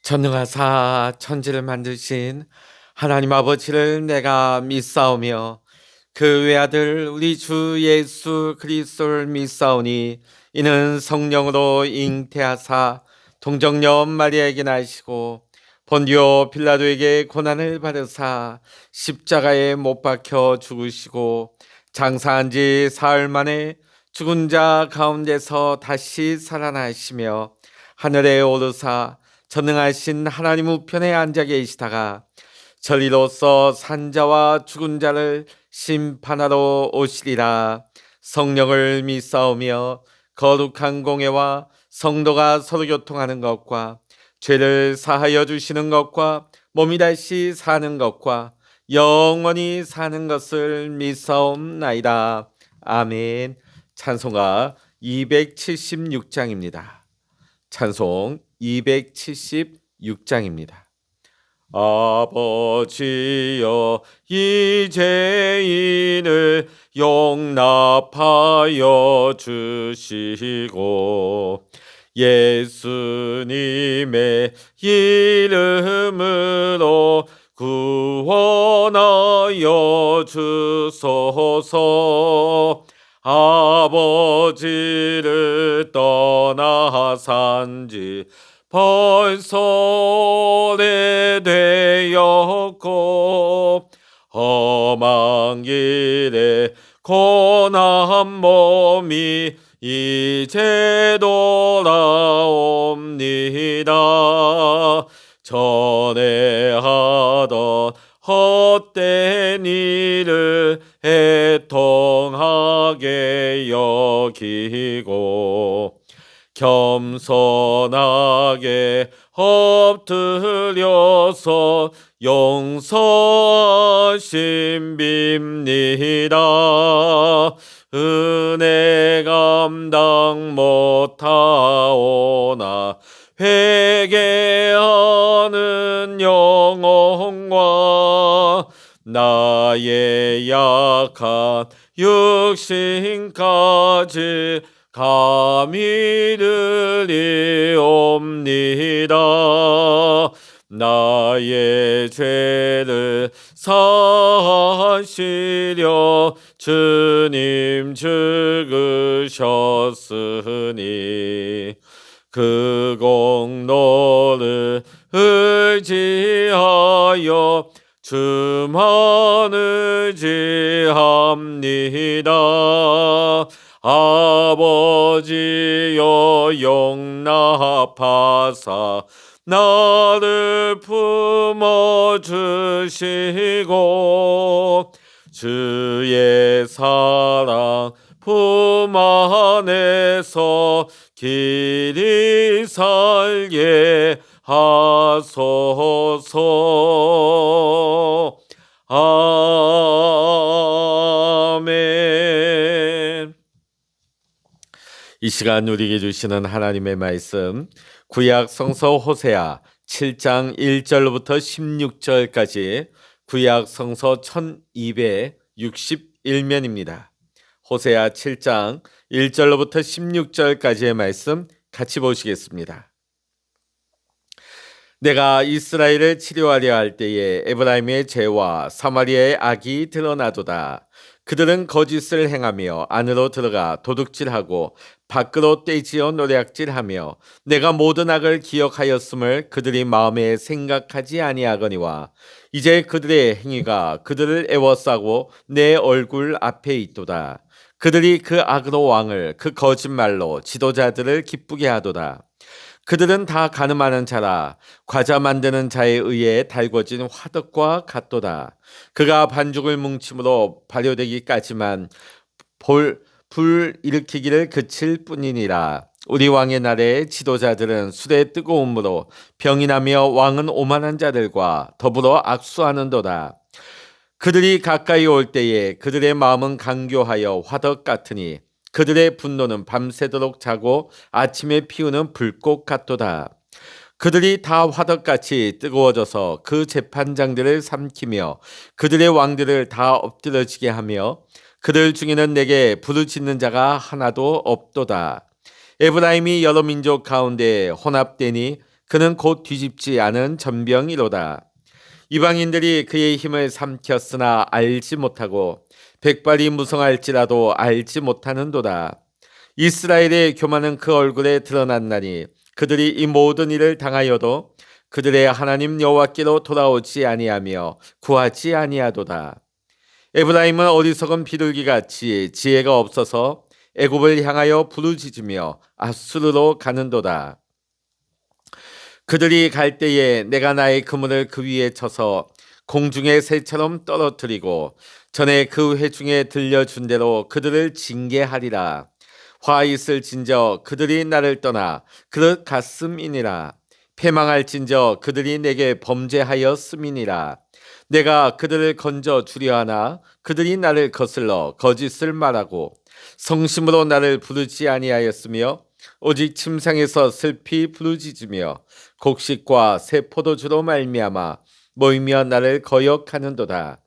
전능하사 천지를 만드신 하나님 아버지를 내가 믿사오며 그 외아들 우리 주 예수 그리스도를 믿사오니 이는 성령으로 잉태하사 동정녀 마리아에게 나시고 본디오 빌라도에게 고난을 받으사 십자가에 못 박혀 죽으시고 장사한 지 사흘 만에 죽은 자 가운데서 다시 살아나시며 하늘에 오르사 전능하신 하나님 우편에 앉아 계시다가 저리로서 산자와 죽은 자를 심판하러 오시리라. 성령을 믿사오며 거룩한 공예와 성도가 서로 교통하는 것과 죄를 사하여 주시는 것과 몸이 다시 사는 것과 영원히 사는 것을 믿사옵나이다. 아멘. 찬송가 276장입니다. 찬송 276장입니다. 아버지여 이 죄인을 용납하여 주시고 예수님의 이름으로 구원하여 주소서. 아버지를 떠나 산지 벌써 오래되었고 험한 길에 고난 몸이 이제 돌아옵니다. 전에 하던 헛된 일을 애통하게 여기고 겸손하게 엎드려서 용서하심 빕니다. 은혜 감당 못하오나 회개하는 영혼과 나의 약한 육신까지 감히 들리옵니다. 나의 죄를 사하시려 주님 죽으셨으니 그 공로를 의지하여 주만 의지합니다. 아버지여 용납하사 나를 품어주시고 주의 사랑 품 안에서 길이 살게 하소서. 아멘. 이 시간 우리에게 주시는 하나님의 말씀 구약 성서 호세아 7장 1절부터 16절까지 구약 성서 1261면입니다. 호세아 7장 1절부터 16절까지의 말씀 같이 보시겠습니다. 내가 이스라엘을 치료하려 할 때에 에브라임의 죄와 사마리아의 악이 드러나도다. 그들은 거짓을 행하며 안으로 들어가 도둑질하고 밖으로 떼지어 노략질하며 내가 모든 악을 기억하였음을 그들이 마음에 생각하지 아니하거니와 이제 그들의 행위가 그들을 애워싸고 내 얼굴 앞에 있도다. 그들이 그 악으로 왕을 그 거짓말로 지도자들을 기쁘게 하도다. 그들은 다 가늠하는 자라 과자 만드는 자에 의해 달궈진 화덕과 같도다. 그가 반죽을 뭉침으로 발효되기까지만 불 일으키기를 그칠 뿐이니라. 우리 왕의 날에 지도자들은 술의 뜨거움으로 병이 나며 왕은 오만한 자들과 더불어 악수하는도다. 그들이 가까이 올 때에 그들의 마음은 강교하여 화덕 같으니 그들의 분노는 밤새도록 자고 아침에 피우는 불꽃 같도다. 그들이 다 화덕같이 뜨거워져서 그 재판장들을 삼키며 그들의 왕들을 다 엎드러지게 하며 그들 중에는 내게 부르짖는 자가 하나도 없도다. 에브라임이 여러 민족 가운데 혼합되니 그는 곧 뒤집지 않은 전병이로다. 이방인들이 그의 힘을 삼켰으나 알지 못하고 백발이 무성할지라도 알지 못하는도다. 이스라엘의 교만은 그 얼굴에 드러났나니 그들이 이 모든 일을 당하여도 그들의 하나님 여호와께로 돌아오지 아니하며 구하지 아니하도다. 에브라임은 어리석은 비둘기같이 지혜가 없어서 애굽을 향하여 부르짖으며 아수르로 가는도다. 그들이 갈 때에 내가 나의 그물을 그 위에 쳐서 공중의 새처럼 떨어뜨리고 전에 그 회중에 들려준 대로 그들을 징계하리라. 화 있을 진저 그들이 나를 떠나 그릇 갔음이니라. 패망할진저 그들이 내게 범죄하였음이니라. 내가 그들을 건져 주려 하나 그들이 나를 거슬러 거짓을 말하고 성심으로 나를 부르지 아니하였으며 오직 침상에서 슬피 부르짖으며 곡식과 새 포도주로 말미암아 모이며 나를 거역하는도다.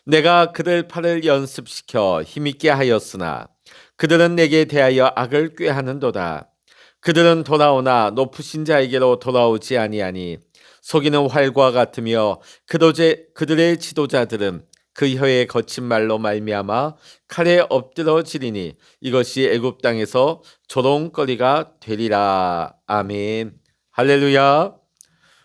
내가 그들 팔을 연습시켜 힘있게 하였으나 그들은 내게 대하여 악을 꾀하는도다. 그들은 돌아오나 높으신 자에게로 돌아오지 아니하니 속이는 활과 같으며 그들의 지도자들은 그 혀의 거친 말로 말미암아 칼에 엎드러지리니 이것이 애굽 땅에서 조롱거리가 되리라. 아멘. 할렐루야.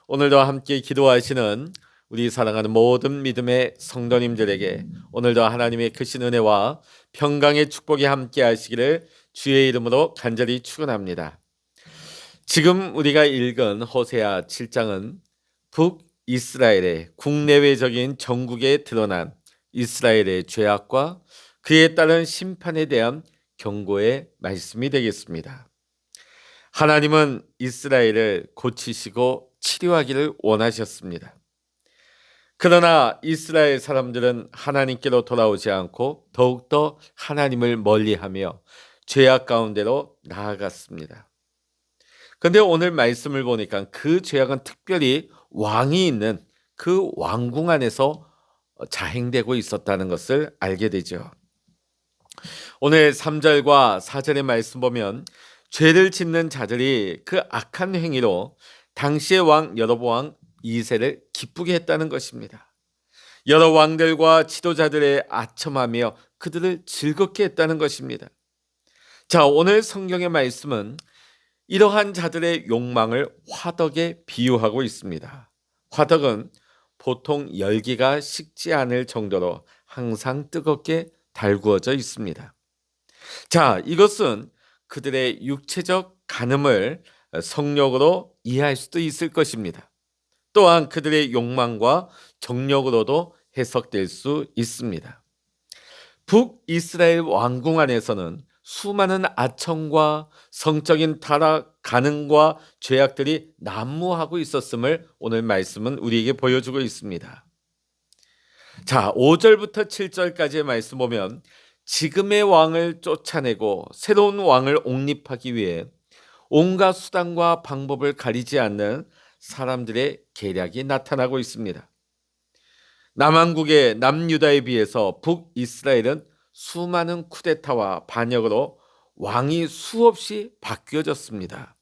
오늘도 함께 기도하시는 우리 사랑하는 모든 믿음의 성도님들에게 오늘도 하나님의 크신 은혜와 평강의 축복이 함께 하시기를 주의 이름으로 간절히 축원합니다. 지금 우리가 읽은 호세아 7장은 북이스라엘의 국내외적인 정국에 드러난 이스라엘의 죄악과 그에 따른 심판에 대한 경고의 말씀이 되겠습니다. 하나님은 이스라엘을 고치시고 치료하기를 원하셨습니다. 그러나 이스라엘 사람들은 하나님께로 돌아오지 않고 더욱더 하나님을 멀리하며 죄악 가운데로 나아갔습니다. 그런데 오늘 말씀을 보니까 그 죄악은 특별히 왕이 있는 그 왕궁 안에서 자행되고 있었다는 것을 알게 되죠. 오늘 3절과 4절의 말씀 보면 죄를 짓는 자들이 그 악한 행위로 당시의 왕 여로보암 2세를 기쁘게 했다는 것입니다. 여러 왕들과 지도자들의 아첨하며 그들을 즐겁게 했다는 것입니다. 자, 오늘 성경의 말씀은 이러한 자들의 욕망을 화덕에 비유하고 있습니다. 화덕은 보통 열기가 식지 않을 정도로 항상 뜨겁게 달구어져 있습니다. 자, 이것은 그들의 육체적 간음을 성욕으로 이해할 수도 있을 것입니다. 또한 그들의 욕망과 정력으로도 해석될 수 있습니다. 북이스라엘 왕궁 안에서는 수많은 아청과 성적인 타락, 간음과 죄악들이 난무하고 있었음을 오늘 말씀은 우리에게 보여주고 있습니다. 자, 5절부터 7절까지의 말씀 보면 지금의 왕을 쫓아내고 새로운 왕을 옹립하기 위해 온갖 수단과 방법을 가리지 않는 사람들의 계략이 나타나고 있습니다. 남왕국의 남유다에 비해서 북이스라엘은 수많은 쿠데타와 반역으로 왕이 수없이 바뀌어졌습니다.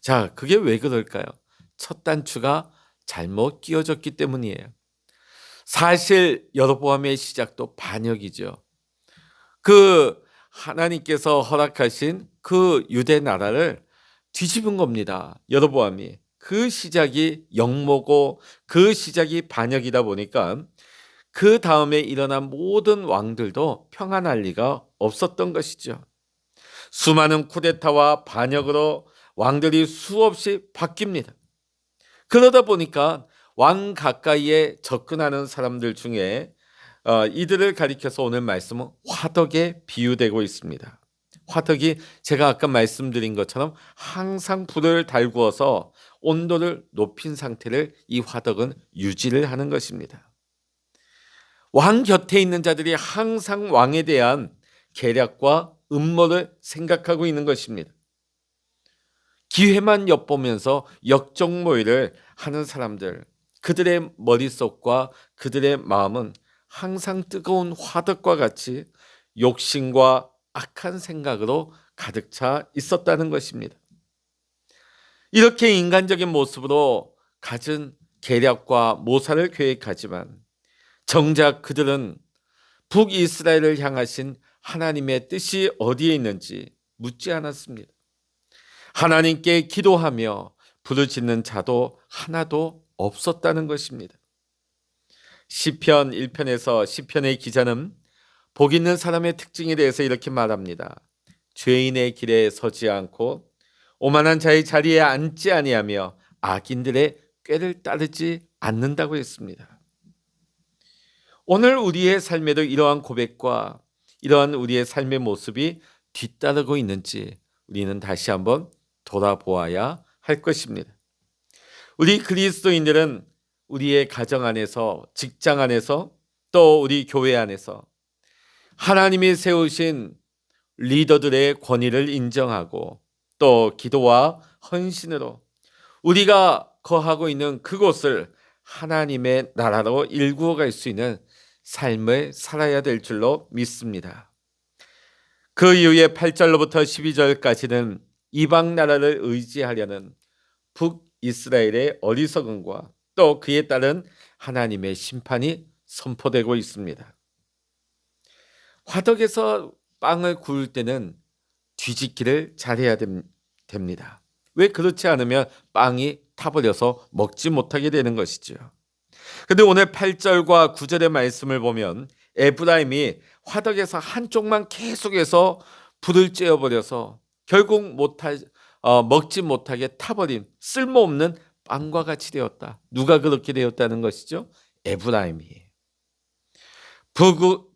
자, 그게 왜 그럴까요? 첫 단추가 잘못 끼워졌기 때문이에요. 사실 여로보암의 시작도 반역이죠. 그 하나님께서 허락하신 그 유대 나라를 뒤집은 겁니다. 여로보암이. 그 시작이 역모고 그 시작이 반역이다 보니까 그 다음에 일어난 모든 왕들도 평안할 리가 없었던 것이죠. 수많은 쿠데타와 반역으로 왕들이 수없이 바뀝니다. 그러다 보니까 왕 가까이에 접근하는 사람들 중에 이들을 가리켜서 오늘 말씀은 화덕에 비유되고 있습니다. 화덕이 제가 아까 말씀드린 것처럼 항상 불을 달구어서 온도를 높인 상태를 이 화덕은 유지를 하는 것입니다. 왕 곁에 있는 자들이 항상 왕에 대한 계략과 음모를 생각하고 있는 것입니다. 기회만 엿보면서 역적모의를 하는 사람들, 그들의 머릿속과 그들의 마음은 항상 뜨거운 화덕과 같이 욕심과 악한 생각으로 가득 차 있었다는 것입니다. 이렇게 인간적인 모습으로 갖은 계략과 모사를 계획하지만 정작 그들은 북이스라엘을 향하신 하나님의 뜻이 어디에 있는지 묻지 않았습니다. 하나님께 기도하며 부르짖는 자도 하나도 없었다는 것입니다. 시편 1편에서 시편의 기자는 복 있는 사람의 특징에 대해서 이렇게 말합니다. 죄인의 길에 서지 않고 오만한 자의 자리에 앉지 아니하며 악인들의 꾀를 따르지 않는다고 했습니다. 오늘 우리의 삶에도 이러한 고백과 이러한 우리의 삶의 모습이 뒤따르고 있는지 우리는 다시 한번 돌아보아야 할 것입니다. 우리 그리스도인들은 우리의 가정 안에서, 직장 안에서, 또 우리 교회 안에서 하나님이 세우신 리더들의 권위를 인정하고 또 기도와 헌신으로 우리가 거하고 있는 그곳을 하나님의 나라로 일구어 갈 수 있는 삶을 살아야 될 줄로 믿습니다. 그 이후에 8절로부터 12절까지는 이방 나라를 의지하려는 북이스라엘의 어리석음과 또 그에 따른 하나님의 심판이 선포되고 있습니다. 화덕에서 빵을 구울 때는 뒤집기를 잘해야 됩니다. 왜 그렇지 않으면 빵이 타버려서 먹지 못하게 되는 것이죠. 근데 오늘 8절과 9절의 말씀을 보면 에브라임이 화덕에서 한쪽만 계속해서 불을 쬐어버려서 결국 먹지 못하게 타버린 쓸모없는 빵과 같이 되었다. 누가 그렇게 되었다는 것이죠? 에브라임이.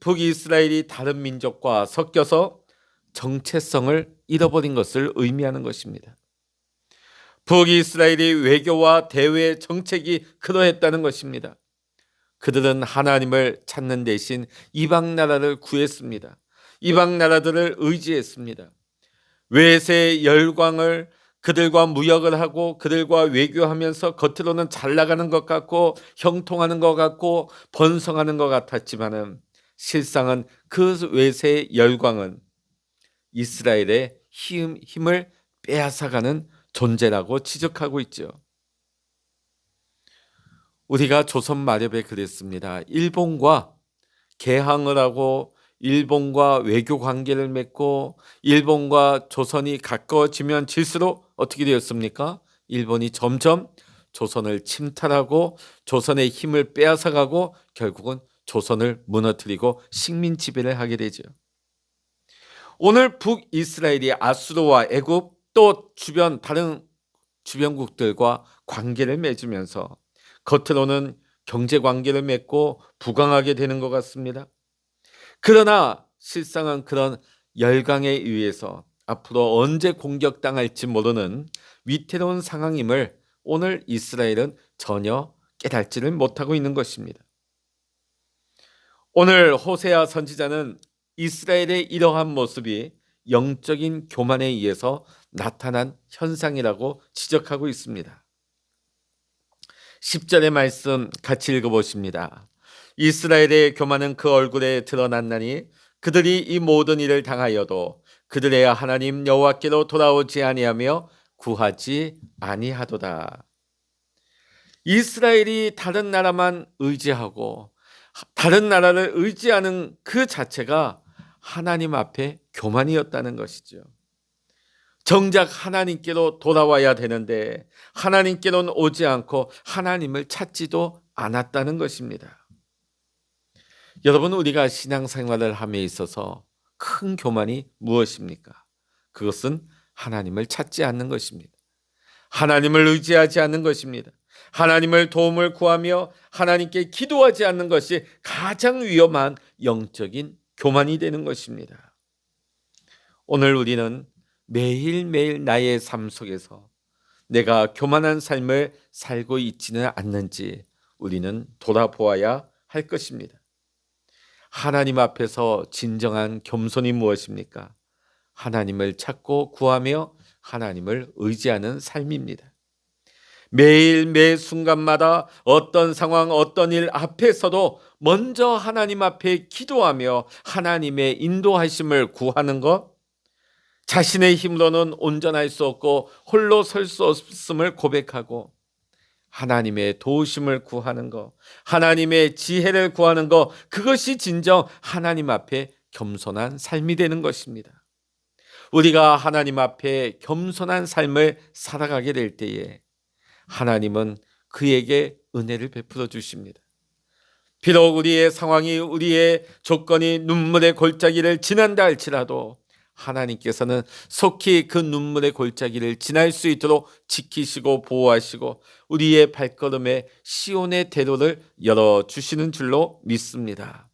북이스라엘이 다른 민족과 섞여서 정체성을 잃어버린 것을 의미하는 것입니다. 북이스라엘이 외교와 대외 정책이 그러했다는 것입니다. 그들은 하나님을 찾는 대신 이방 나라를 구했습니다. 이방 나라들을 의지했습니다. 외세의 열광을 그들과 무역을 하고 그들과 외교하면서 겉으로는 잘 나가는 것 같고 형통하는 것 같고 번성하는 것 같았지만은 실상은 그 외세의 열광은 이스라엘의 힘을 빼앗아가는 존재라고 지적하고 있죠. 우리가 조선 마렵에 그랬습니다. 일본과 개항을 하고 일본과 외교 관계를 맺고 일본과 조선이 가까워지면 질수록 어떻게 되었습니까? 일본이 점점 조선을 침탈하고 조선의 힘을 빼앗아가고 결국은 조선을 무너뜨리고 식민 지배를 하게 되죠. 오늘 북이스라엘이 아수르와 애굽 또 다른 주변국들과 관계를 맺으면서 겉으로는 경제 관계를 맺고 부강하게 되는 것 같습니다. 그러나 실상은 그런 열강에 의해서 앞으로 언제 공격당할지 모르는 위태로운 상황임을 오늘 이스라엘은 전혀 깨닫지를 못하고 있는 것입니다. 오늘 호세아 선지자는 이스라엘의 이러한 모습이 영적인 교만에 의해서 나타난 현상이라고 지적하고 있습니다. 10절의 말씀 같이 읽어보십니다. 이스라엘의 교만은 그 얼굴에 드러났나니 그들이 이 모든 일을 당하여도 그들의 하나님 여호와께로 돌아오지 아니하며 구하지 아니하도다. 이스라엘이 다른 나라만 의지하고 다른 나라를 의지하는 그 자체가 하나님 앞에 교만이었다는 것이죠. 정작 하나님께로 돌아와야 되는데 하나님께로는 오지 않고 하나님을 찾지도 않았다는 것입니다. 여러분, 우리가 신앙생활을 함에 있어서 큰 교만이 무엇입니까? 그것은 하나님을 찾지 않는 것입니다. 하나님을 의지하지 않는 것입니다. 하나님을 도움을 구하며 하나님께 기도하지 않는 것이 가장 위험한 영적인 교만이 되는 것입니다. 오늘 우리는 매일매일 나의 삶 속에서 내가 교만한 삶을 살고 있지는 않는지 우리는 돌아보아야 할 것입니다. 하나님 앞에서 진정한 겸손이 무엇입니까? 하나님을 찾고 구하며 하나님을 의지하는 삶입니다. 매일 매 순간마다 어떤 상황, 어떤 일 앞에서도 먼저 하나님 앞에 기도하며 하나님의 인도하심을 구하는 것, 자신의 힘으로는 온전할 수 없고 홀로 설 수 없음을 고백하고 하나님의 도우심을 구하는 것, 하나님의 지혜를 구하는 것, 그것이 진정 하나님 앞에 겸손한 삶이 되는 것입니다. 우리가 하나님 앞에 겸손한 삶을 살아가게 될 때에 하나님은 그에게 은혜를 베풀어 주십니다. 비록 우리의 상황이, 우리의 조건이 눈물의 골짜기를 지난다 할지라도 하나님께서는 속히 그 눈물의 골짜기를 지날 수 있도록 지키시고 보호하시고 우리의 발걸음에 시온의 대로를 열어주시는 줄로 믿습니다.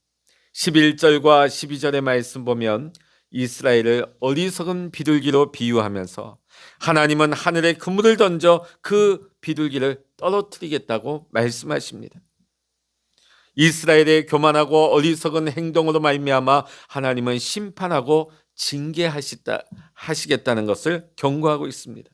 11절과 12절의 말씀 보면 이스라엘을 어리석은 비둘기로 비유하면서 하나님은 하늘에 그물을 던져 그 비둘기를 떨어뜨리겠다고 말씀하십니다. 이스라엘의 교만하고 어리석은 행동으로 말미암아 하나님은 심판하고 징계하시겠다는 것을 경고하고 있습니다.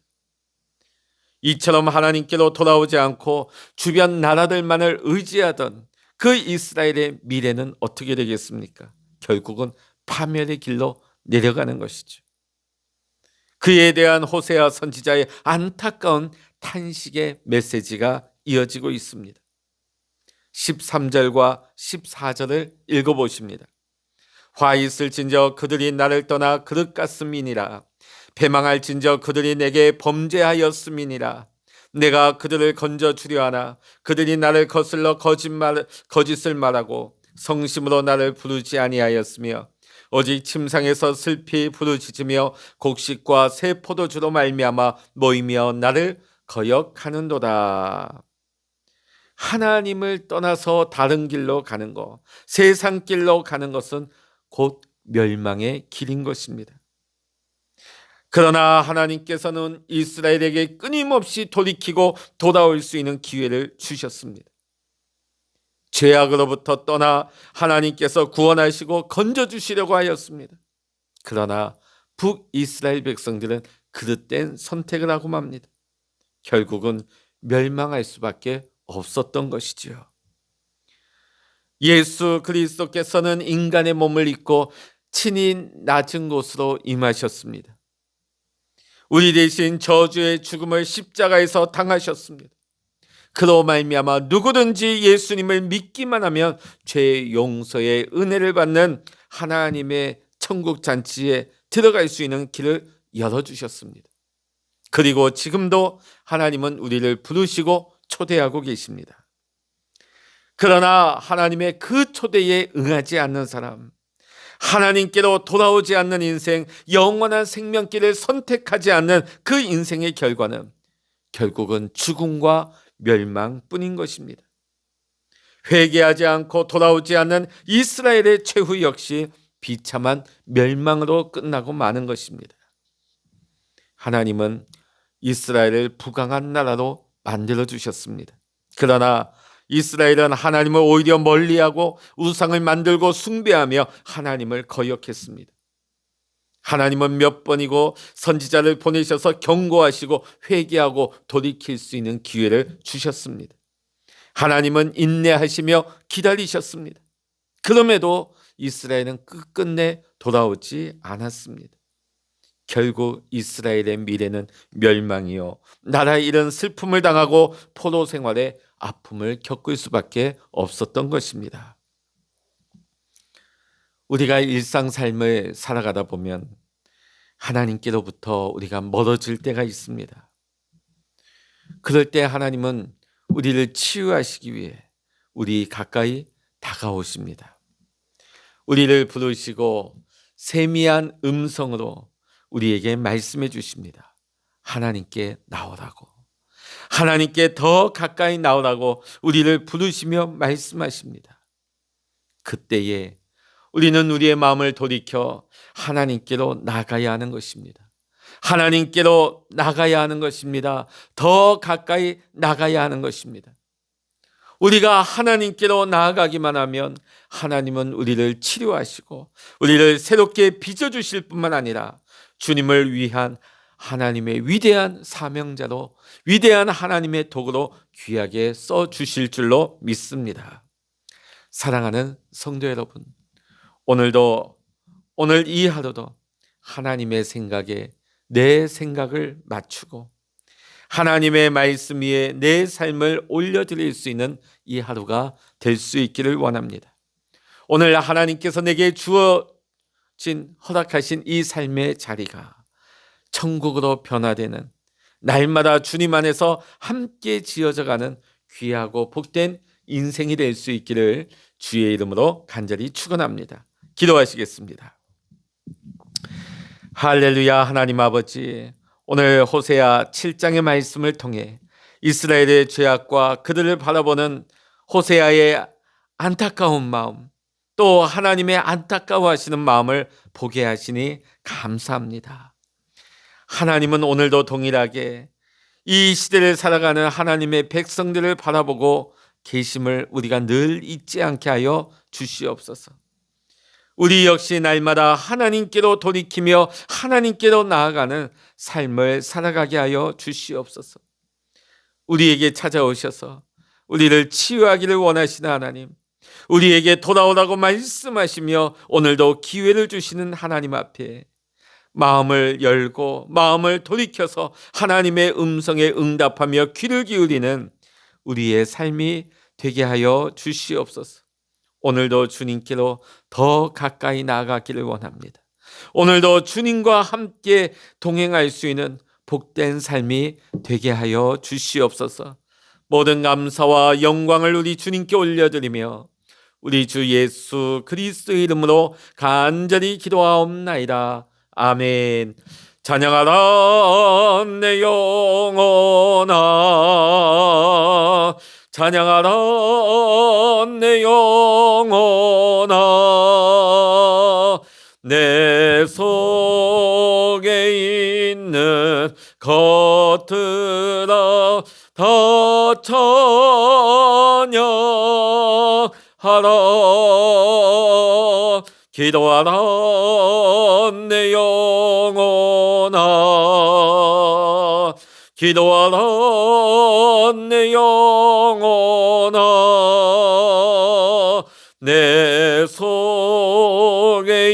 이처럼 하나님께로 돌아오지 않고 주변 나라들만을 의지하던 그 이스라엘의 미래는 어떻게 되겠습니까? 결국은 파멸의 길로 내려가는 것이죠. 그에 대한 호세아 선지자의 안타까운 탄식의 메시지가 이어지고 있습니다. 13절과 14절을 읽어보십니다. 화 있을진저 그들이 나를 떠나 그릇 같음이니라. 패망할진저 그들이 내게 범죄하였음이니라. 내가 그들을 건져주려 하나 그들이 나를 거슬러 거짓을 말하고 성심으로 나를 부르지 아니하였으며 오직 침상에서 슬피 부르짖으며 곡식과 새 포도주로 말미암아 모이며 나를 거역하는도다. 하나님을 떠나서 다른 길로 가는 것, 세상 길로 가는 것은 곧 멸망의 길인 것입니다. 그러나 하나님께서는 이스라엘에게 끊임없이 돌이키고 돌아올 수 있는 기회를 주셨습니다. 죄악으로부터 떠나 하나님께서 구원하시고 건져주시려고 하였습니다. 그러나 북이스라엘 백성들은 그릇된 선택을 하고 맙니다. 결국은 멸망할 수밖에 없었던 것이지요. 예수 그리스도께서는 인간의 몸을 입고 친히 낮은 곳으로 임하셨습니다. 우리 대신 저주의 죽음을 십자가에서 당하셨습니다. 그로 말미암아 누구든지 예수님을 믿기만 하면 죄 용서의 은혜를 받는 하나님의 천국 잔치에 들어갈 수 있는 길을 열어주셨습니다. 그리고 지금도 하나님은 우리를 부르시고 초대하고 계십니다. 그러나 하나님의 그 초대에 응하지 않는 사람, 하나님께로 돌아오지 않는 인생, 영원한 생명길을 선택하지 않는 그 인생의 결과는 결국은 죽음과 멸망뿐인 것입니다. 회개하지 않고 돌아오지 않는 이스라엘의 최후 역시 비참한 멸망으로 끝나고 마는 것입니다. 하나님은 이스라엘을 부강한 나라로 만들어 주셨습니다. 그러나 이스라엘은 하나님을 오히려 멀리하고 우상을 만들고 숭배하며 하나님을 거역했습니다. 하나님은 몇 번이고 선지자를 보내셔서 경고하시고 회개하고 돌이킬 수 있는 기회를 주셨습니다. 하나님은 인내하시며 기다리셨습니다. 그럼에도 이스라엘은 끝끝내 돌아오지 않았습니다. 결국 이스라엘의 미래는 멸망이요, 나라 잃은 슬픔을 당하고 포로 생활에 아픔을 겪을 수밖에 없었던 것입니다. 우리가 일상 삶을 살아가다 보면 하나님께로부터 우리가 멀어질 때가 있습니다. 그럴 때 하나님은 우리를 치유하시기 위해 우리 가까이 다가오십니다. 우리를 부르시고 세미한 음성으로 우리에게 말씀해 주십니다. 하나님께 나오라고, 하나님께 더 가까이 나오라고 우리를 부르시며 말씀하십니다. 그때에 우리는 우리의 마음을 돌이켜 하나님께로 나가야 하는 것입니다. 하나님께로 나가야 하는 것입니다. 더 가까이 나가야 하는 것입니다. 우리가 하나님께로 나아가기만 하면 하나님은 우리를 치료하시고 우리를 새롭게 빚어주실 뿐만 아니라 주님을 위한 하나님의 위대한 사명자로, 위대한 하나님의 도구로 귀하게 써주실 줄로 믿습니다. 사랑하는 성도 여러분, 오늘 이 하루도 하나님의 생각에 내 생각을 맞추고 하나님의 말씀 위에 내 삶을 올려드릴 수 있는 이 하루가 될 수 있기를 원합니다. 오늘 하나님께서 내게 주어진 허락하신 이 삶의 자리가 천국으로 변화되는 날마다 주님 안에서 함께 지어져가는 귀하고 복된 인생이 될 수 있기를 주의 이름으로 간절히 축원합니다. 기도하시겠습니다. 할렐루야. 하나님 아버지, 오늘 호세아 7장의 말씀을 통해 이스라엘의 죄악과 그들을 바라보는 호세아의 안타까운 마음, 또 하나님의 안타까워하시는 마음을 보게 하시니 감사합니다. 하나님은 오늘도 동일하게 이 시대를 살아가는 하나님의 백성들을 바라보고 계심을 우리가 늘 잊지 않게 하여 주시옵소서. 우리 역시 날마다 하나님께로 돌이키며 하나님께로 나아가는 삶을 살아가게 하여 주시옵소서. 우리에게 찾아오셔서 우리를 치유하기를 원하시는 하나님, 우리에게 돌아오라고 말씀하시며 오늘도 기회를 주시는 하나님 앞에 마음을 열고 마음을 돌이켜서 하나님의 음성에 응답하며 귀를 기울이는 우리의 삶이 되게 하여 주시옵소서. 오늘도 주님께로 더 가까이 나아가기를 원합니다. 오늘도 주님과 함께 동행할 수 있는 복된 삶이 되게 하여 주시옵소서. 모든 감사와 영광을 우리 주님께 올려드리며 우리 주 예수 그리스도의 이름으로 간절히 기도하옵나이다. 아멘. 찬양하라 내 영혼아, 찬양하라 내 영혼아, 내 속에 있는 것들아 다 찬양하라. 기도하라 내 영혼아, 기도하라 내 영혼아, 내 속에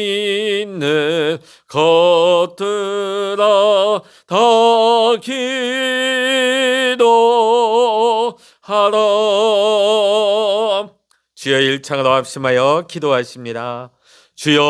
있는 것들아 다 기도하라. 주여 일창으로 합심하여 기도하십니다. 주여